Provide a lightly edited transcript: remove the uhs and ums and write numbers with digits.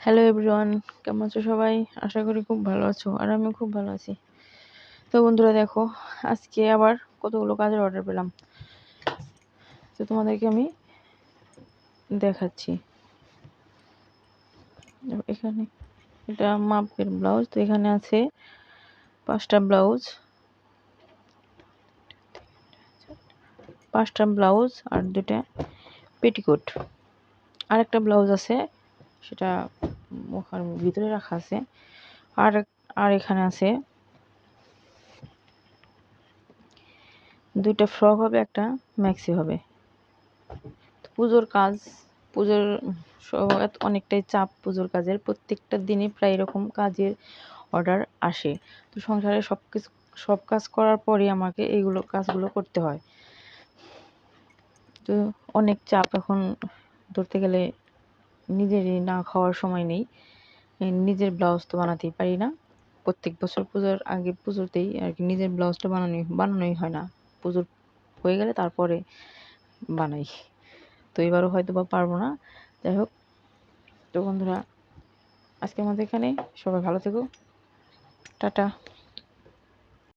Hello everyone, কেমন আছো সবাই? আশা করি খুব ভালো আছো, আর আমিও খুব ভালো আছি। তো বন্ধুরা দেখো, আজকে আবার কতগুলো কাজের অর্ডার পেলাম, তো তোমাদেরকে আমি দেখাচ্ছি। এখানে এটা মাপের ব্লাউজ, তো এখানে আছে 5টা ব্লাউজ, 5টা ব্লাউজ আর 2টা পেটিকোট। আর একটা ব্লাউজ আছে, সেটা ওখানে ভিতরে রাখা আছে। আর আর এখানে আছে 2টা ফ্রক হবে, একটা ম্যাক্সি হবে। পুজোর কাজ, পুজোর অনেকটাই চাপ পুজোর কাজের। প্রত্যেকটা দিনই প্রায় এরকম কাজের অর্ডার আসে। তো সংসারে সব কাজ করার পরই আমাকে এইগুলো কাজগুলো করতে হয়। তো অনেক চাপ। এখন ধরতে গেলে নিজেরই না খাওয়ার সময় নেই, নিজের ব্লাউজ তো বানাতেই পারি না। প্রত্যেক বছর পুজোর আগে, পুজোতেই আর কি নিজের ব্লাউজটা বানানোই হয় না। পুজোর হয়ে গেলে তারপরে বানাই। তো এবারও হয়তো বা পারবো না। যাই হোক, তো বন্ধুরা আজকে আমাদের এখানে, সবাই ভালো থেকো, টাটা।